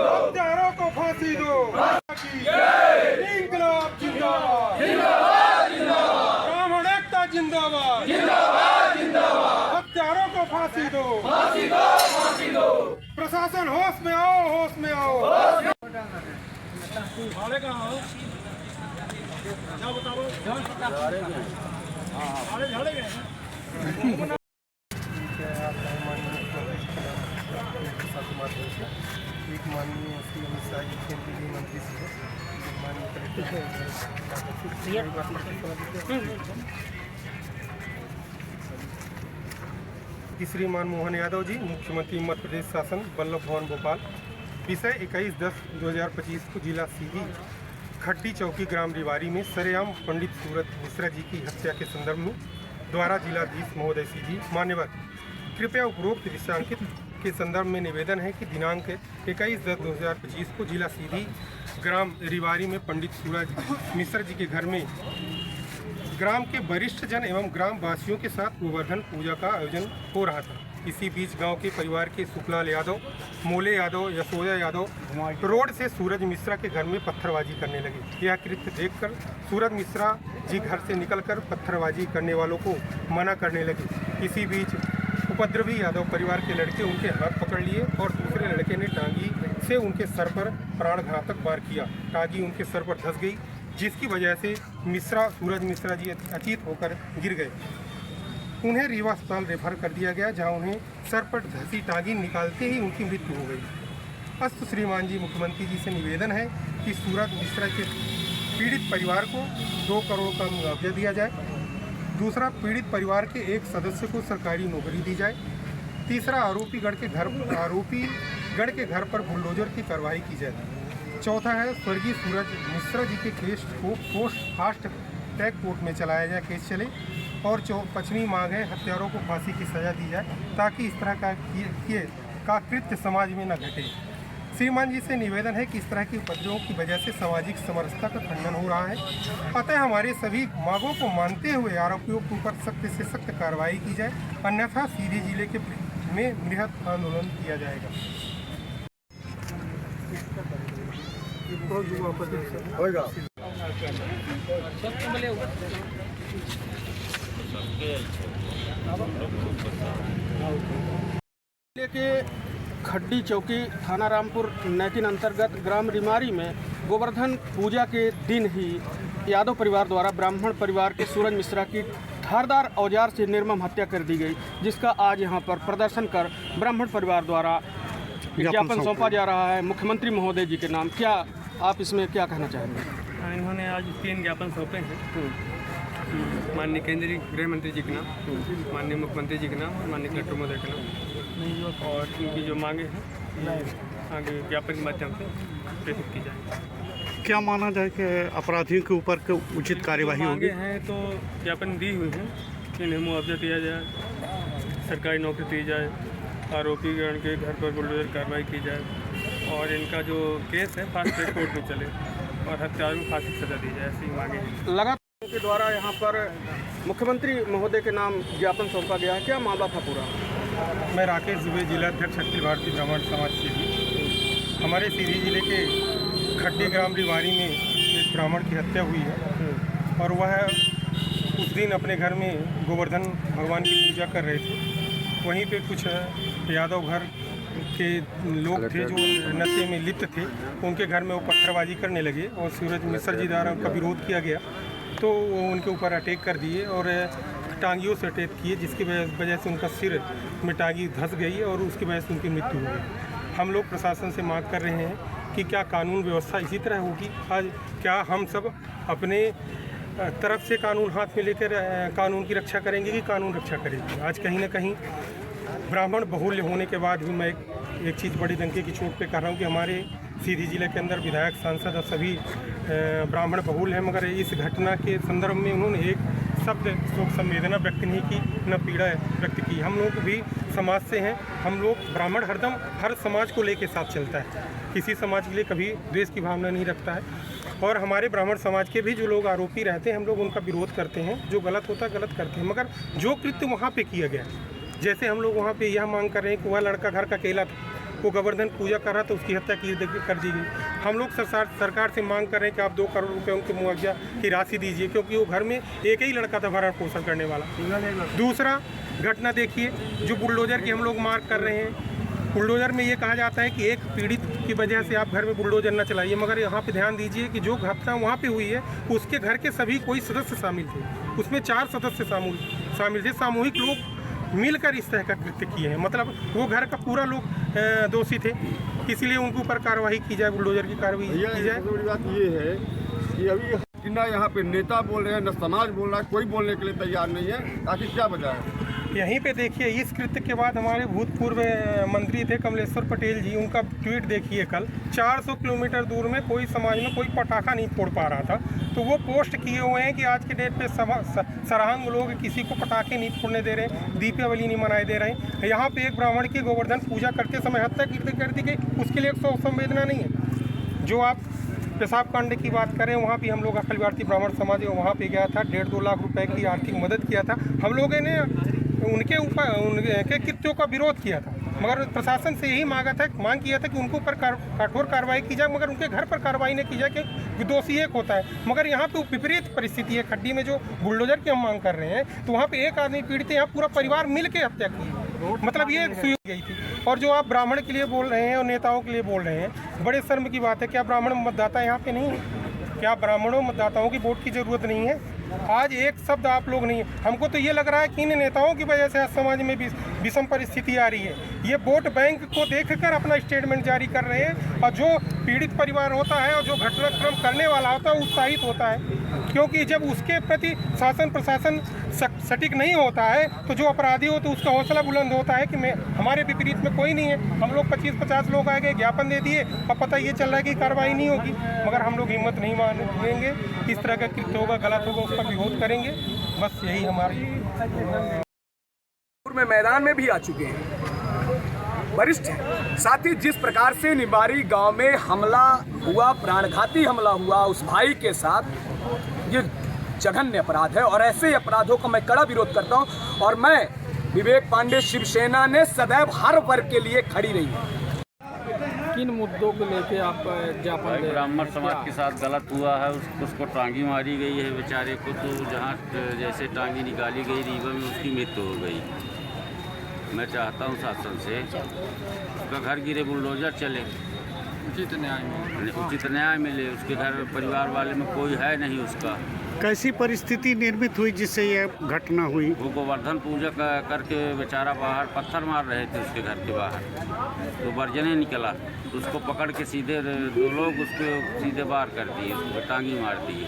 हत्यारों को फांसी दो। इंकलाब जिंदाबाद, ब्राह्मण एकता जिंदाबाद, हत्यारों को फांसी दो। प्रशासन होश में आओ, होश में आओ। एक माननीय श्री अमित शाह जी केंद्रीय मंत्री से माननीय श्रीमान मोहन यादव जी, मुख्यमंत्री मध्य प्रदेश शासन वल्लभ भवन भोपाल। विषय 21/10/2025 को जिला सीधी खड्डी चौकी ग्राम रिवारी में सरेआम पंडित सूरज मिश्रा जी की हत्या के संदर्भ में द्वारा जिलाधीश महोदय जी मान्यवर कृपया उपरोक्त विषयांकित के संदर्भ में निवेदन है कि दिनांक 21/10/2025 को जिला सीधी ग्राम रिवारी में पंडित सूरज मिश्रा जी के घर में ग्राम के वरिष्ठ जन एवं ग्राम वासियों के साथ गोवर्धन पूजा का आयोजन हो रहा था। इसी बीच गांव के परिवार के सुखलाल यादव, मोले यादव, यशोदा यादव रोड से सूरज मिश्रा के घर में पत्थरबाजी करने लगे। यह कृत्य देखकर सूरज मिश्रा जी घर से निकलकर पत्थरबाजी करने वालों को मना करने लगे। इसी बीच उपद्रवी यादव परिवार के लड़के उनके हाथ पकड़ लिए और दूसरे लड़के ने टांगी से उनके सर पर प्राणघातक वार किया। टांगी उनके सर पर धंस गई, जिसकी वजह से सूरज मिश्रा जी अचेत होकर गिर गए। उन्हें रीवा अस्पताल रेफर कर दिया गया, जहां उन्हें सर पर धंसी टांगी निकालते ही उनकी मृत्यु हो गई। अस्तु श्रीमान जी, मुख्यमंत्री जी से निवेदन है कि सूरज मिश्रा के पीड़ित परिवार को 2 करोड़ का मुआवजा दिया जाए। दूसरा, पीड़ित परिवार के एक सदस्य को सरकारी नौकरी दी जाए। तीसरा, आरोपी गढ़ के घर पर बुलडोजर की कार्रवाई की जाए। चौथा है, स्वर्गीय सूरज मिश्रा जी के केस को फास्ट ट्रैक कोर्ट में चलाया जाए, केस चले। और 5वीं मांग है, हत्यारों को फांसी की सजा दी जाए ताकि इस तरह का कृत्य समाज में न घटे। श्रीमान जी से निवेदन है कि इस तरह के उपद्रवों की वजह से सामाजिक समरसता का खंडन हो रहा है। अतः हमारे सभी मांगों को मानते हुए आरोपियों के ऊपर सख्त से सख्त कार्रवाई की जाए, अन्यथा सीधी जिले के में बृहद आंदोलन किया जाएगा। जिले के खड्डी चौकी थाना रामपुर नैतिन अंतर्गत ग्राम रिमारी में गोवर्धन पूजा के दिन ही यादव परिवार द्वारा ब्राह्मण परिवार के सूरज मिश्रा की धारदार औजार से निर्मम हत्या कर दी गई, जिसका आज यहां पर प्रदर्शन कर ब्राह्मण परिवार द्वारा ज्ञापन सौंपा जा रहा है मुख्यमंत्री महोदय जी के नाम। क्या आप इसमें क्या कहना चाहेंगे? इन्होंने आज 3 ज्ञापन सौंपे हैं, माननीय केंद्रीय गृह मंत्री जी के नाम, माननीय मुख्यमंत्री जी के नाम और माननीय कलेक्टर महोदय के नाम। और इनकी जो मांगे हैं आगे ज्ञापन के माध्यम से प्रेषित की जाए। क्या माना जाए कि अपराधियों के ऊपर उचित कार्यवाही होगी? मांगे हैं तो ज्ञापन दी हुई हैं कि इन्हें मुआवजा दिया जाए, सरकारी नौकरी दी जाए, आरोपी गण के घर पर बुलडोजर कार्रवाई की जाए और इनका जो केस है फास्ट ट्रैक कोर्ट में चले और हत्यारों को फांसी सजा दी जाए, ऐसी मांगे हैं। लगातार के द्वारा यहाँ पर मुख्यमंत्री महोदय के नाम ज्ञापन सौंपा गया है, क्या मामला था पूरा? मैं राकेश दुबे, जिलाध्यक्ष अखिल भारतीय ब्राह्मण समाज सीधी। हमारे सीधी जिले के खड्डी ग्राम रिवारी में एक ब्राह्मण की हत्या हुई है और वह उस दिन अपने घर में गोवर्धन भगवान की पूजा कर रहे थे। वहीं पे कुछ यादव घर के लोग थे जो नशे में लिप्त थे, उनके घर में वो पत्थरबाजी करने लगे और सूरज मिश्रा जी द्वारा उनका विरोध किया गया तो वो उनके ऊपर अटैक कर दिए और टांगियों से अटैक किए, जिसकी वजह से उनका सिर में टांगी धंस गई और उसकी वजह से उनकी मृत्यु हो गई। हम लोग प्रशासन से मांग कर रहे हैं कि क्या कानून व्यवस्था इसी तरह होगी? आज क्या हम सब अपने तरफ से कानून हाथ में लेकर कानून की रक्षा करेंगे कि कानून रक्षा करेंगे? आज कहीं ना कहीं ब्राह्मण बहुल्य होने के बाद भी मैं एक चीज़ बड़ी डंके की चोट पे कह रहा हूँ कि हमारे सीधी जिले के अंदर विधायक, सांसद और सभी ब्राह्मण बहुल हैं, मगर इस घटना के संदर्भ में उन्होंने एक शब्द शोक संवेदना व्यक्त नहीं की, न पीड़ा व्यक्त की। हम लोग भी समाज से हैं, हम लोग ब्राह्मण हरदम हर समाज को लेके साथ चलता है, किसी समाज के लिए कभी द्वेष की भावना नहीं रखता है। और हमारे ब्राह्मण समाज के भी जो लोग आरोपी रहते हैं, हम लोग उनका विरोध करते हैं, जो गलत होता है गलत करते हैं, मगर जो कृत्य वहाँ पे किया गया, जैसे हम लोग वहाँ पे यह मांग कर रहे हैं कि वह लड़का घर का अकेला था, वो गोवर्धन पूजा कर रहा था, उसकी हत्या कर दी गई। हम लोग सरकार से मांग कर रहे हैं कि आप 2 करोड़ रुपए उनको मुआवजा की राशि दीजिए, क्योंकि वो घर में एक ही लड़का था भरण पोषण करने वाला। दूसरा घटना देखिए, जो बुलडोजर की हम लोग मार्क कर रहे हैं, बुलडोजर में ये कहा जाता है कि एक पीड़ित की वजह से आप घर में बुलडोजर न चलाइए, मगर यहाँ पे ध्यान दीजिए कि जो घटना वहाँ पे हुई है उसके घर के सभी कोई सदस्य शामिल थे, उसमें 4 सदस्य शामिल थे। सामूहिक लोग मिलकर इस तरह का कृत्य किए हैं, मतलब वो घर का पूरा लोग दोषी थे, इसलिए उनके ऊपर कार्रवाई की जाए, बुलडोजर की कार्रवाई की जाए। बड़ी बात ये है कि अभी ना यहाँ पे नेता बोल रहे हैं, न समाज बोल रहा है, कोई बोलने के लिए तैयार नहीं है। आखिर क्या वजह है? यहीं पे देखिए, इस कृत्य के बाद हमारे भूतपूर्व मंत्री थे कमलेश्वर पटेल जी, उनका ट्वीट देखिए कल, 400 किलोमीटर दूर में कोई समाज में कोई पटाखा नहीं फोड़ पा रहा था, तो वो पोस्ट किए हुए हैं कि आज के डेट पे सरहंग लोग किसी को पटाखे नहीं फोड़ने दे रहे, दीपावली नहीं मनाए दे रहे। यहाँ पे एक ब्राह्मण की गोवर्धन पूजा करते समय हत्या कर दी गई, उसके लिए एक संवेदना नहीं है। जो आप पेशाब कांड की बात करें, वहाँ भी हम लोग अखिल भारतीय ब्राह्मण समाज वहाँ पे गया था, 1.5-2 लाख रुपए की आर्थिक मदद किया था। हम लोगों ने उनके कृत्यों का विरोध किया था, मगर प्रशासन से यही मांग किया था कि उनके ऊपर कठोर कार्रवाई की जाए, मगर उनके घर पर कार्रवाई नहीं की जाए कि दोषी एक होता है। मगर यहाँ पे विपरीत परिस्थिति है, खड्डी में जो बुलडोजर की हम मांग कर रहे हैं, तो वहाँ पे एक आदमी पीड़ित है, यहाँ पूरा परिवार मिल के हत्या की, मतलब ये सुई गई थी। और जो आप ब्राह्मण के लिए बोल रहे हैं और नेताओं के लिए बोल रहे हैं, बड़े शर्म की बात है। क्या ब्राह्मण मतदाता यहाँ पे नहीं है? क्या ब्राह्मणों मतदाताओं की वोट की जरूरत नहीं है? आज एक शब्द आप लोग नहीं, हमको तो ये लग रहा है कि इन नेताओं की वजह से आज समाज में भी विषम परिस्थिति आ रही है। ये वोट बैंक को देखकर अपना स्टेटमेंट जारी कर रहे हैं, और जो पीड़ित परिवार होता है और जो घटनाक्रम करने वाला होता है उत्साहित होता है, क्योंकि जब उसके प्रति शासन प्रशासन सटीक नहीं होता है तो जो अपराधी हो तो उसका हौसला बुलंद होता है कि हमारे विपरीत में कोई नहीं है। हम लोग 25-50 लोग आ गए, ज्ञापन दे दिए, अब पता ये चल रहा है कि कार्रवाई नहीं होगी, मगर हम लोग हिम्मत नहीं मानेंगे। इस तरह का कृत्य होगा, गलत होगा, उसका विरोध करेंगे। बस यही हमारी में मैदान में भी आ चुके हैं, वरिष्ठ हैं। साथ ही जिस प्रकार से निबारी गांव में हमला हुआ, प्राणघाती हमला हुआ उस भाई के साथ, ये जघन्य अपराध है और ऐसे अपराधों का मैं कड़ा विरोध करता हूं। और मैं विवेक पांडे, शिवसेना ने सदैव हर वर्ग के लिए खड़ी रही है। किन मुद्दों को लेके आप ज्ञापन? ब्राह्मण समाज के साथ गलत हुआ है, उसको टांगी मारी गई है बेचारे को, तो जहाँ जैसे टांगी निकाली गई रीवा में उसकी मृत्यु हो गई। मैं चाहता हूँ शासन से उसका घर गिरे बुलडोजर चले, उचित न्याय मिले। उसके घर परिवार वाले में कोई है नहीं उसका। कैसी परिस्थिति निर्मित हुई जिससे यह घटना हुई? वो गोवर्धन पूजा करके बेचारा बाहर पत्थर मार रहे थे उसके घर के बाहर, तो वर्जने निकला, तो उसको पकड़ के सीधे 2 लोग उसको सीधे बाहर कर दिए, उसको टांगी मार दी।